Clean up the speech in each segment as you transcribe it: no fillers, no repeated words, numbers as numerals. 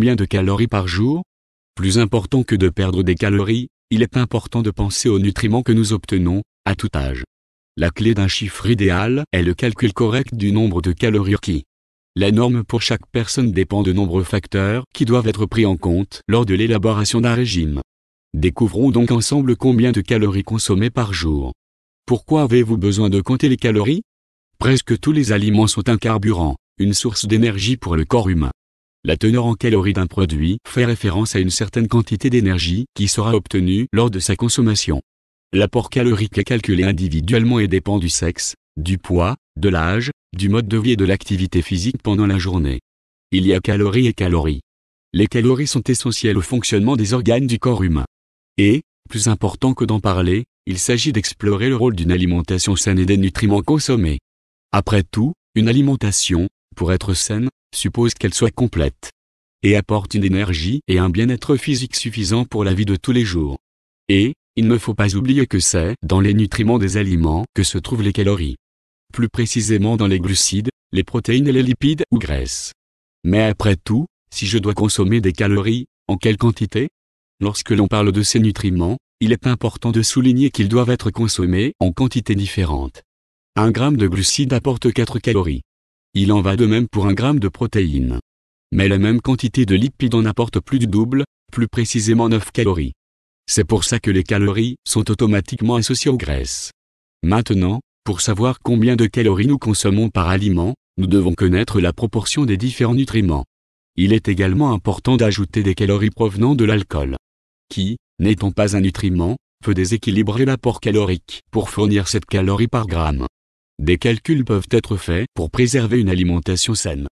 Combien de calories par jour? Plus important que de perdre des calories, il est important de penser aux nutriments que nous obtenons, à tout âge. La clé d'un chiffre idéal est le calcul correct du nombre de calories requis. La norme pour chaque personne dépend de nombreux facteurs qui doivent être pris en compte lors de l'élaboration d'un régime. Découvrons donc ensemble combien de calories consommées par jour. Pourquoi avez-vous besoin de compter les calories? Presque tous les aliments sont un carburant, une source d'énergie pour le corps humain. La teneur en calories d'un produit fait référence à une certaine quantité d'énergie qui sera obtenue lors de sa consommation. L'apport calorique est calculé individuellement et dépend du sexe, du poids, de l'âge, du mode de vie et de l'activité physique pendant la journée. Il y a calories et calories. Les calories sont essentielles au fonctionnement des organes du corps humain. Et, plus important que d'en parler, il s'agit d'explorer le rôle d'une alimentation saine et des nutriments consommés. Après tout, une alimentation, pour être saine, suppose qu'elle soit complète et apporte une énergie et un bien-être physique suffisant pour la vie de tous les jours. Et, il ne faut pas oublier que c'est dans les nutriments des aliments que se trouvent les calories. Plus précisément dans les glucides, les protéines et les lipides ou graisses. Mais après tout, si je dois consommer des calories, en quelle quantité? Lorsque l'on parle de ces nutriments, il est important de souligner qu'ils doivent être consommés en quantités différentes. 1 gramme de glucides apporte 4 calories. Il en va de même pour 1 gramme de protéines. Mais la même quantité de lipides en apporte plus du double, plus précisément 9 calories. C'est pour ça que les calories sont automatiquement associées aux graisses. Maintenant, pour savoir combien de calories nous consommons par aliment, nous devons connaître la proportion des différents nutriments. Il est également important d'ajouter des calories provenant de l'alcool, qui, n'étant pas un nutriment, peut déséquilibrer l'apport calorique pour fournir 7 calories par gramme. Des calculs peuvent être faits pour préserver une alimentation saine.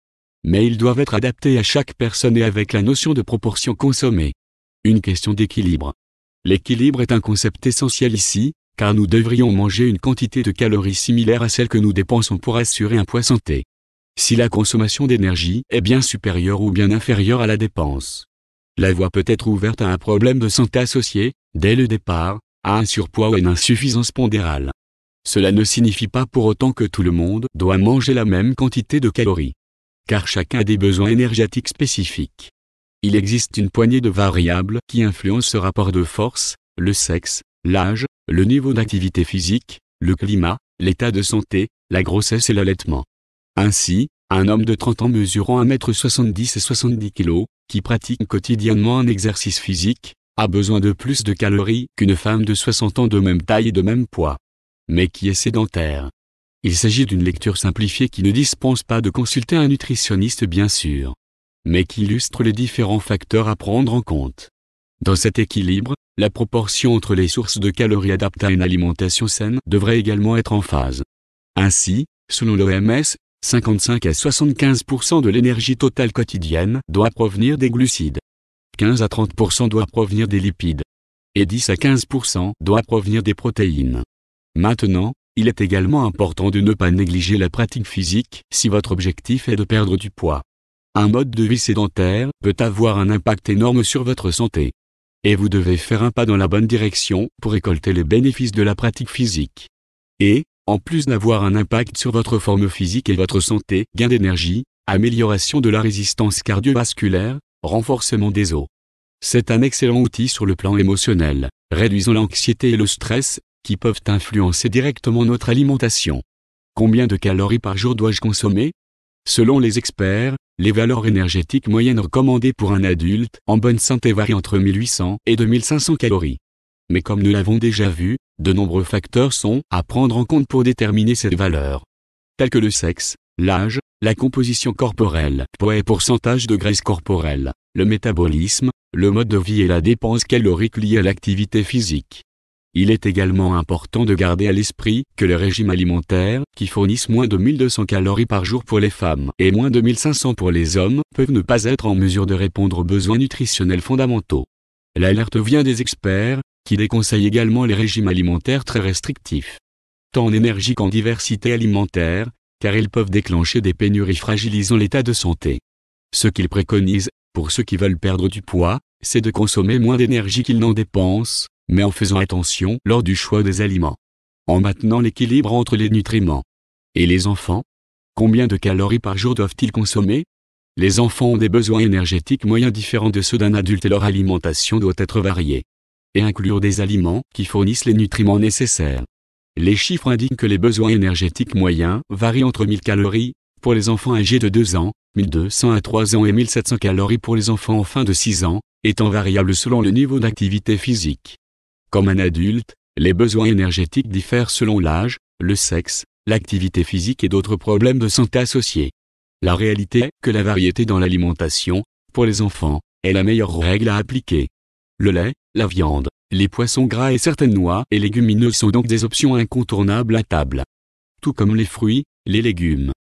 Mais ils doivent être adaptés à chaque personne et avec la notion de proportion consommée. Une question d'équilibre. L'équilibre est un concept essentiel ici, car nous devrions manger une quantité de calories similaire à celle que nous dépensons pour assurer un poids santé. Si la consommation d'énergie est bien supérieure ou bien inférieure à la dépense, la voie peut être ouverte à un problème de santé associé, dès le départ, à un surpoids ou à une insuffisance pondérale. Cela ne signifie pas pour autant que tout le monde doit manger la même quantité de calories. Car chacun a des besoins énergétiques spécifiques. Il existe une poignée de variables qui influencent ce rapport de force, le sexe, l'âge, le niveau d'activité physique, le climat, l'état de santé, la grossesse et l'allaitement. Ainsi, un homme de 30 ans mesurant 1m70 et 70 kg, qui pratique quotidiennement un exercice physique, a besoin de plus de calories qu'une femme de 60 ans de même taille et de même poids, mais qui est sédentaire. Il s'agit d'une lecture simplifiée qui ne dispense pas de consulter un nutritionniste bien sûr, mais qui illustre les différents facteurs à prendre en compte. Dans cet équilibre, la proportion entre les sources de calories adaptées à une alimentation saine devrait également être en phase. Ainsi, selon l'OMS, 55 à 75% de l'énergie totale quotidienne doit provenir des glucides. 15 à 30% doit provenir des lipides. Et 10 à 15% doit provenir des protéines. Maintenant, il est également important de ne pas négliger la pratique physique si votre objectif est de perdre du poids. Un mode de vie sédentaire peut avoir un impact énorme sur votre santé. Et vous devez faire un pas dans la bonne direction pour récolter les bénéfices de la pratique physique. Et, en plus d'avoir un impact sur votre forme physique et votre santé, gain d'énergie, amélioration de la résistance cardiovasculaire, renforcement des os. C'est un excellent outil sur le plan émotionnel, réduisant l'anxiété et le stress, qui peuvent influencer directement notre alimentation. Combien de calories par jour dois-je consommer? Selon les experts, les valeurs énergétiques moyennes recommandées pour un adulte en bonne santé varient entre 1800 et 2500 calories. Mais comme nous l'avons déjà vu, de nombreux facteurs sont à prendre en compte pour déterminer cette valeur, tels que le sexe, l'âge, la composition corporelle, poids et pourcentage de graisse corporelle, le métabolisme, le mode de vie et la dépense calorique liée à l'activité physique. Il est également important de garder à l'esprit que les régimes alimentaires, qui fournissent moins de 1200 calories par jour pour les femmes et moins de 1500 pour les hommes, peuvent ne pas être en mesure de répondre aux besoins nutritionnels fondamentaux. L'alerte vient des experts, qui déconseillent également les régimes alimentaires très restrictifs, tant en énergie qu'en diversité alimentaire, car ils peuvent déclencher des pénuries fragilisant l'état de santé. Ce qu'ils préconisent, pour ceux qui veulent perdre du poids, c'est de consommer moins d'énergie qu'ils n'en dépensent, mais en faisant attention lors du choix des aliments. En maintenant l'équilibre entre les nutriments. Et les enfants? Combien de calories par jour doivent-ils consommer? Les enfants ont des besoins énergétiques moyens différents de ceux d'un adulte et leur alimentation doit être variée. Et inclure des aliments qui fournissent les nutriments nécessaires. Les chiffres indiquent que les besoins énergétiques moyens varient entre 1000 calories pour les enfants âgés de 2 ans, 1200 à 3 ans et 1700 calories pour les enfants en fin de 6 ans, étant variables selon le niveau d'activité physique. Comme un adulte, les besoins énergétiques diffèrent selon l'âge, le sexe, l'activité physique et d'autres problèmes de santé associés. La réalité est que la variété dans l'alimentation, pour les enfants, est la meilleure règle à appliquer. Le lait, la viande, les poissons gras et certaines noix et légumineuses sont donc des options incontournables à table. Tout comme les fruits, les légumes,